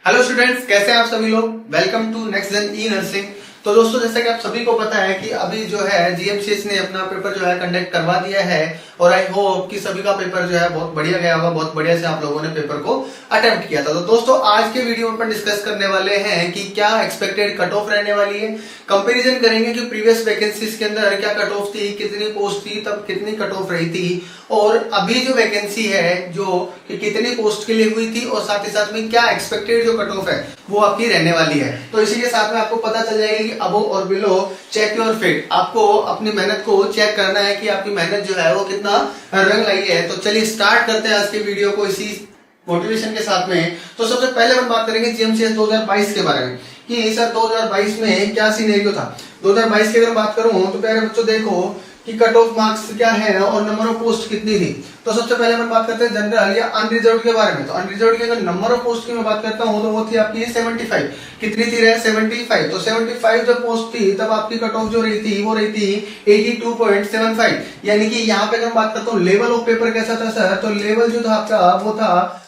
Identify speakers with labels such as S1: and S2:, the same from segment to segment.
S1: Hello students, कैसे हैं आप सभी लोग। Welcome to next gen E nursing. तो दोस्तों, जैसा कि आप सभी को पता है कि अभी जो है जीएमसीएस ने अपना पेपर जो है कंडक्ट करवा दिया है और आई होप कि सभी का पेपर जो है बहुत बढ़िया गया होगा, बहुत बढ़िया से आप लोगों ने पेपर को अटेम्प्ट किया था। तो दोस्तों, आज के वीडियो में अपन डिस्कस करने वाले हैं कि क्या एक्सपेक्टेड कट ऑफ रहने वाली है। कंपैरिजन करेंगे कि प्रीवियस वैकेंसीज के अंदर क्या कट ऑफ थी, कितनी पोस्ट थी, तब कितनी कट ऑफ रही थी, और अभी जो वैकेंसी है जो कि कितनी पोस्ट के लिए हुई थी, और साथ ही साथ में क्या एक्सपेक्टेड जो कट ऑफ है वो आपकी रहने वाली है। तो इसी के साथ में आपको पता चल जाएगा कि अबो और बिलो चेक योर फिट। आपको अपनी मेहनत को चेक करना है कि आपकी मेहनत जो है वो कितना रंग लाई है। तो चलिए स्टार्ट करते हैं आज के वीडियो को इसी मोटिवेशन के साथ में। तो सबसे पहले हम बात करेंगे जीएमसीएस 2022 के बारे में कि सर 2022 में क्या सिनेरियो था। 2022 की अगर बात करूं तो प्यारे बच्चों देखो कि कट ऑफ मार्क्स क्या है और नंबर ऑफ पोस्ट कितनी थी। तो सबसे पहले हम बात करते हैं जनरल या अनरिजर्व्ड के बारे में। तो अनरिजर्व्ड की अगर नंबर ऑफ पोस्ट की मैं बात करता हूं तो वो थी आपकी 75। कितनी थी रे? 75। तो 75 जब पोस्ट थी तब आपकी कट ऑफ जो रही थी वो रही थी 82.75। यानी कि यहाँ पे अगर बात करता हूँ लेवल ऑफ पेपर कैसा था सर, तो लेवल जो था आपका वो था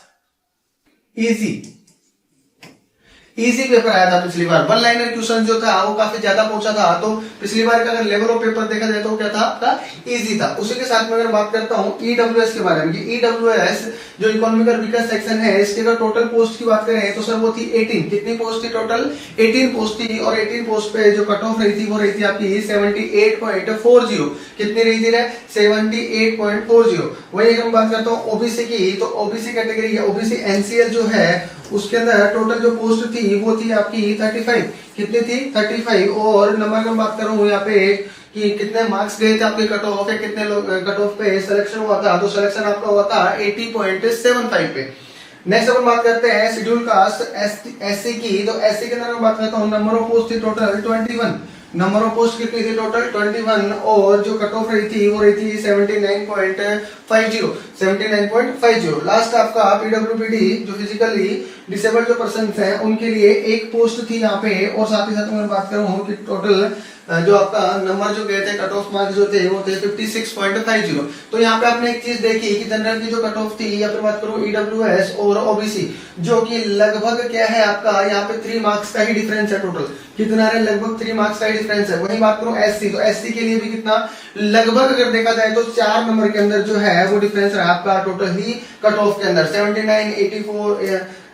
S1: इजी पेपर आया था पिछली बार। वन लाइनर क्वेश्चन जो था वो काफी ज्यादा पहुंचा था। तो पिछली बार का अगर लेवल ऑफ पेपर देखा जाए तो क्या था आपका इजी था। उसी के साथ में अगर बात करता हूँ ईडब्ल्यूएस के बारे में कि ईडब्ल्यूएस जो इकोनॉमिकल वीकर सेक्शन है इसके अगर टोटल पोस्ट की बात करें तो सर वो थी 18। कितनी पोस्ट थी? टोटल 18 पोस्ट थी और 18 पोस्ट पे जो कट ऑफ रही थी वो रही थी आपकी 78.40। कितनी रही थी? 78.40। वही अगर मैं बात करता हूँ ओबीसी की, तो ओबीसी कैटेगरी ओबीसी एनसीएल जो है उसके अंदर टोटल जो पोस्ट थी वो थी आपकी 35। कितनी थी? 35। और नंबर की बात करूं यहाँ पे कि कितने मार्क्स गए थे आपके कट ऑफ, कितने लोग कट ऑफ पे सिलेक्शन हुआ था, तो सिलेक्शन आपका हुआ था 80.75 पे। नेक्स्ट अपन बात करते हैं शेड्यूल कास्ट एससी की। तो एससी के अंदर बात करता हूँ नंबर ऑफ पोस्ट थी टोटल 21। नंबर ऑफ पोस्ट कितनी थी? टोटल 21। और जो कट ऑफ रही थी वो रही थी 79.50। लास्ट आपका पीडब्ल्यूबीडी जो फिजिकली डिसेबल्ड जो पर्सन हैं उनके लिए एक पोस्ट थी यहाँ पे। और साथ ही साथ मैं बात करूँ कि टोटल जो आपका नंबर जो गए थे कट ऑफ मार्क्स जो थे वो थे 56.50। तो यहाँ पे आपने एक चीज देखी कि जनरल की जो कट ऑफ थी, या फिर बात करूं ईडब्ल्यूएस और ओबीसी जो कि लगभग क्या है आपका यहाँ पे 3 मार्क्स का ही डिफरेंस है। टोटल कितना है? लगभग 3 मार्क्स का ही डिफरेंस है। वहीं बात करूं एससी, तो एससी के लिए भी कितना लगभग अगर देखा जाए तो 4 नंबर के अंदर जो है वो डिफरेंस है आपका टोटल ही कट ऑफ के अंदर 79, 84,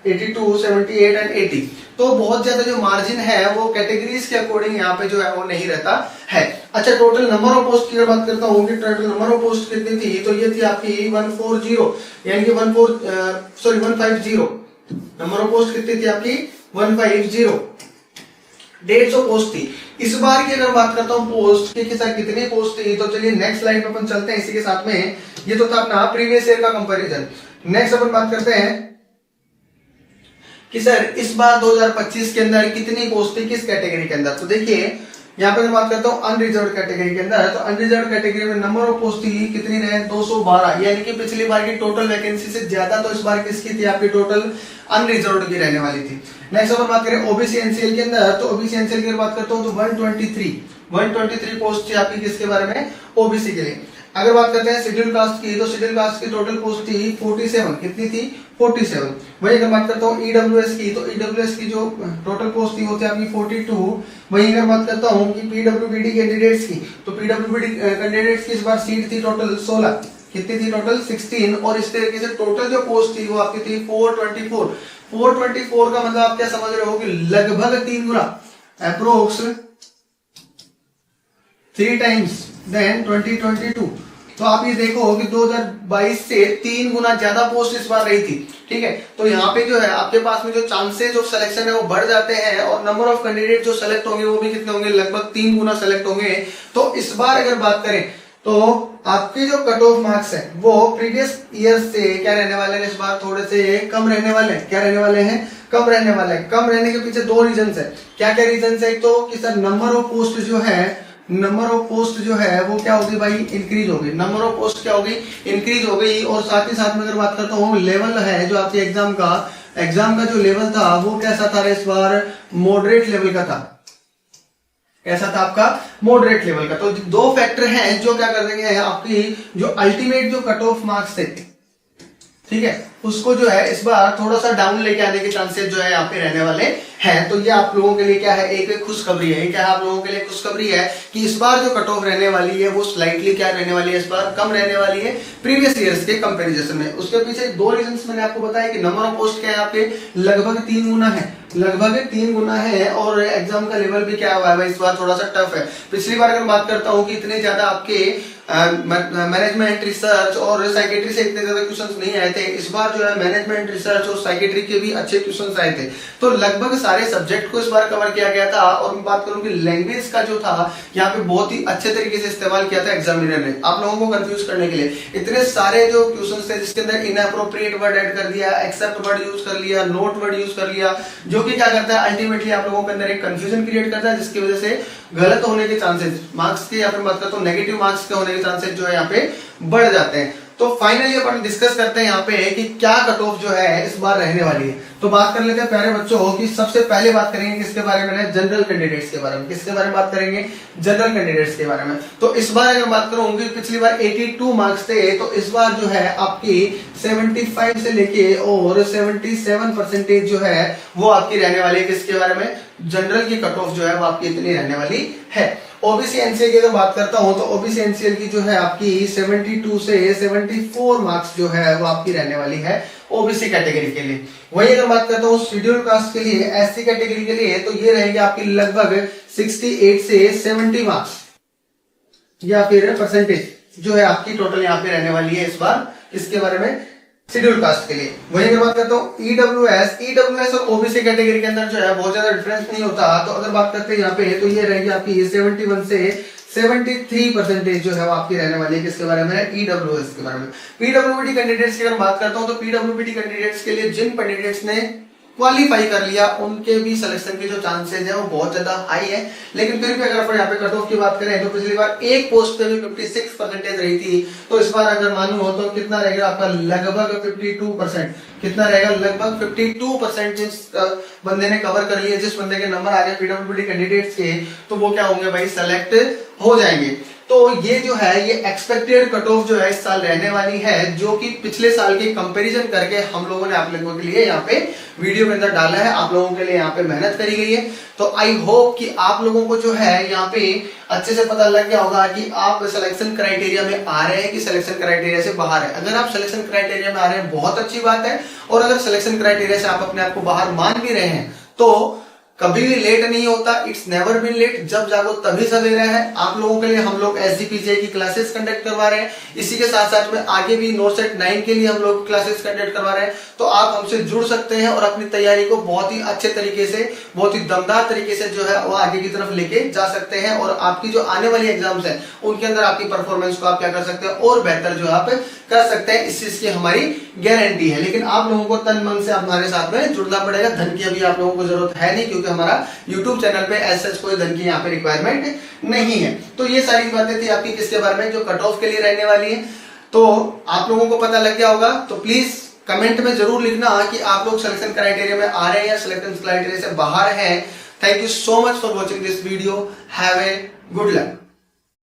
S1: 82, 78 एंड 80। तो बहुत ज्यादा जो मार्जिन है वो कैटेगरीज के अकॉर्डिंग यहाँ पे जो है वो नहीं रहता है। अच्छा, टोटल नंबर ऑफ पोस्ट की बात करता हूँ कि टोटल नंबर ऑफ पोस्ट कितनी थी, तो ये थी आपकी 140 यानी कि 150। नंबर ऑफ पोस्ट कितनी थी आपकी? 150। 150 पोस्ट थी। इस बार की अगर बात करता हूँ पोस्ट की सर कितनी पोस्ट थी, तो चलिए नेक्स्ट स्लाइड पे अपन चलते हैं। इसी के साथ में ये तो था अपना प्रीवियस ईयर का कंपैरिजन। नेक्स्ट अपन बात करते हैं कि सर इस बार 2025 के अंदर कितनी पोस्ट थी, किस कैटेगरी के अंदर। तो देखिए यहाँ पे मैं बात करता हूँ अनरिजर्व कैटेगरी के अंदर। तो अनरिजर्व कैटेगरी में नंबर ऑफ पोस्ट थी कितनी रहे? 212। यानी कि पिछली बार की टोटल वैकेंसी से ज्यादा तो इस बार किसकी थी? आपकी टोटल अनरिजर्व की रहने वाली थी। नेक्स्ट अगर बात करें ओबीसी एनसीएल के अंदर, तो ओबीसी एनसीएल की बात करता हूँ तो 123 पोस्ट थी आपकी किसके बारे में? ओबीसी के लिए। अगर बात करते हैं शेड्यूल कास्ट की, तो शेड्यूल कास्ट की टोटल पोस्ट थी 47। कितनी थी? 47। वही अगर बात करता हूँ ईडब्ल्यूएस की, तो ईडब्ल्यूएस की जो टोटल पोस्ट थी वो थी आपकी 42। वही अगर बात करता हूँ कि पीडब्ल्यूबीडी कैंडिडेट्स की, तो पीडब्ल्यूबीडी कैंडिडेट्स की इस बार सीट थी टोटल 16। कितनी थी? टोटल 16। और इस तरीके से टोटल जो पोस्ट थी वो आपकी थी 424 का मतलब आप क्या समझ रहे हो कि लगभग 3 गुना, अप्रोक्स 3 टाइम्स देन 2022। तो आप ये देखो कि 2022 से 3 गुना ज्यादा पोस्ट इस बार रही थी। ठीक है, तो यहाँ पे जो है आपके पास में जो चांसेस ऑफ सिलेक्शन है वो बढ़ जाते हैं, और नंबर ऑफ कैंडिडेट जो सेलेक्ट होंगे वो भी कितने होंगे? लगभग 3 गुना सेलेक्ट होंगे। तो इस बार अगर बात करें तो आपके जो कट ऑफ मार्क्स है वो प्रीवियस ईयर से क्या रहने वाले हैं? इस बार थोड़े से कम रहने वाले हैं। क्या रहने वाले हैं? कम रहने वाले हैं। कम रहने के पीछे 2 रीजन है। क्या क्या रीजन है? एक तो कि सर नंबर ऑफ पोस्ट जो है वो क्या होगी भाई? इंक्रीज होगी। नंबर ऑफ पोस्ट क्या होगी? इंक्रीज हो गई। और साथ ही साथ में अगर बात करता हूँ लेवल है जो आपके एग्जाम का जो लेवल था वो कैसा था इस बार? मॉडरेट लेवल का था। कैसा था आपका? मॉडरेट लेवल का। तो 2 फैक्टर हैं जो क्या कर देंगे आपकी जो अल्टीमेट जो कट ऑफ मार्क्स थे ठीक है, उसको जो है इस बार थोड़ा सा डाउन लेके आने के चांसेस जो है यहाँ पे रहने वाले हैं। तो ये आप लोगों के लिए क्या है, एक खुशखबरी है। क्या आप लोगों के लिए खुशखबरी है कि इस बार जो कट ऑफ रहने वाली है वो स्लाइटली क्या रहने वाली है, इस बार कम रहने वाली है प्रीवियस ईयर्स के कंपैरिजन में। उसके पीछे दो रीजंस मैंने आपको बताया कि नंबर ऑफ पोस्ट क्या है आपके लगभग 3 गुना है, लगभग 3 गुना है, और एग्जाम का लेवल भी क्या हुआ है इस बार थोड़ा सा टफ है। पिछली बार अगर बात करता हूँ कि इतने ज्यादा आपके मैनेजमेंट रिसर्च और साइकेट्री से इतने ज्यादा क्वेश्चंस नहीं आए थे, इस बार जो है मैनेजमेंट रिसर्च और साइकेट्री के भी अच्छे क्वेश्चंस आए थे। तो लगभग सारे सब्जेक्ट को इस बार कवर किया गया था। और मैं बात करूं कि लैंग्वेज का जो था यहाँ पे बहुत ही अच्छे तरीके से इस्तेमाल किया था एग्जामिनर ने आप लोगों को कंफ्यूज करने के लिए। इतने सारे जो क्वेश्चन थे जिसके अंदर इनअप्रोप्रिएट वर्ड ऐड कर दिया, एक्सेप्ट वर्ड यूज कर लिया, नोट वर्ड यूज कर लिया, जो कि क्या करता है अल्टीमेटली आप लोगों के अंदर एक कंफ्यूजन क्रिएट करता है, जिसकी वजह से गलत होने के चांसेस मार्क्स के, या फिर बात करता हूं नेगेटिव मार्क्स के होने के चांसेस जो है यहाँ पे बढ़ जाते हैं। तो फाइनली अपन डिस्कस करते हैं यहाँ पे कि क्या कट ऑफ जो है इस बार रहने वाली है। तो बात कर लेते हैं प्यारे बच्चों कि सबसे पहले बात करेंगे किसके बारे में, जनरल कैंडिडेट्स के बारे में। किसके बारे में बात करेंगे, जनरल कैंडिडेट्स के बारे में। तो इस बार अगर बात करूं कि पिछली बार 82 मार्क्स थे, तो इस बार जो है आपकी 75 से लेके और 77% जो है वो आपकी रहने वाली है। किसके बारे में, जनरल की कट ऑफ जो है वो आपकी इतनी रहने वाली है। ओबीसी एनसीएल की अगर बात करता हूं तो ओबीसी एनसीएल की जो है आपकी 72 से 74 मार्क्स जो है वो आपकी रहने वाली है ओबीसी कैटेगरी के लिए। वही अगर बात करता हूं शेड्यूल कास्ट के लिए, एससी कैटेगरी के लिए, तो ये रहेंगे आपकी लगभग 68 से 70 मार्क्स या फिर परसेंटेज जो है आपकी टोटल यहाँ पे रहने वाली है इस बार। इसके बारे में शेड्यूल कास्ट के लिए। वही अगर बात करता हूँ ईडब्ल्यूएस और ओबीसी कैटेगरी के अंदर जो है बहुत ज्यादा डिफरेंस नहीं होता। तो अगर बात करते हैं यहाँ पे, तो ये रहेगी आपकी 71 से 73% जो है वो आपकी रहने वाली है। किसके बारे में, ईडब्ल्यूएस के बारे में। पीडब्ल्यूडी कैंडिडेट्स की अगर बात करता हूँ तो पीडब्ल्यूडी कैंडिडेट्स के लिए जिन कैंडिडेट्स ने क्वालिफाई कर लिया उनके भी सिलेक्शन के जो चांसेस है वो बहुत ज्यादा हाई है। लेकिन फिर भी अगर अपन यहाँ पे कट ऑफ की बात करें तो पिछली बार एक पोस्ट पे भी 56% रही थी, तो इस बार अगर मालूम हो तो कितना रहेगा आपका, लगभग 52%। कितना रहेगा, लगभग 52% जिस बंदे ने कवर कर लिया, जिस बंदे के नंबर आ गए पीडब्ल्यूडी कैंडिडेट्स के, तो वो क्या होंगे भाई, सेलेक्ट हो जाएंगे। तो ये जो है ये एक्सपेक्टेड कट ऑफ जो है इस साल रहने वाली है, जो कि पिछले साल के कंपैरिजन करके हम लोगों ने आप लोगों के लिए यहाँ पे वीडियो के अंदर डाला है, आप लोगों के लिए यहाँ पे मेहनत करी गई है। तो आई होप कि आप लोगों को जो है यहाँ पे अच्छे से पता लग गया होगा कि आप सिलेक्शन क्राइटेरिया में आ रहे हैं कि सिलेक्शन क्राइटेरिया से बाहर है। अगर आप सिलेक्शन क्राइटेरिया में आ रहे हैं बहुत अच्छी बात है, और अगर सिलेक्शन क्राइटेरिया से आप अपने आप को बाहर मान भी रहे हैं तो कभी भी लेट नहीं होता, इट्स नेवर बीन लेट। जब जागो तभी सवेरा है। आप लोगों के लिए हम लोग एसजीपीसीआई की क्लासेस कंडक्ट करवा रहे हैं, इसी के साथ साथ में आगे भी नोटसेट 9 के लिए हम लोग क्लासेस कंडक्ट करवा रहे हैं। तो आप हमसे जुड़ सकते हैं और अपनी तैयारी को बहुत ही अच्छे तरीके से, बहुत ही दमदार तरीके से जो है वो आगे की तरफ लेके जा सकते हैं, और आपकी जो आने वाली एग्जाम्स है उनके अंदर आपकी परफॉर्मेंस को आप क्या कर सकते हैं, और बेहतर जो आप कर सकते हैं, इस चीज की हमारी गारंटी है। लेकिन आप लोगों को तन मन से हमारे साथ में जुड़ना पड़ेगा। धन की अभी आप लोगों को जरूरत है नहीं, क्योंकि हमारा YouTube चैनल पे ऐसा कोई धन की यहाँ पे रिक्वायरमेंट नहीं है। तो ये सारी बातें थी आपकी किसके बारे में, जो कट ऑफ के लिए रहने वाली है। तो आप लोगों को पता लग गया होगा। तो प्लीज कमेंट में जरूर लिखना कि आप लोग सिलेक्शन क्राइटेरिया में आ रहे हैं या सिलेक्शन क्राइटेरिया से बाहर हैं। Thank you so much for watching this video. Have a good luck.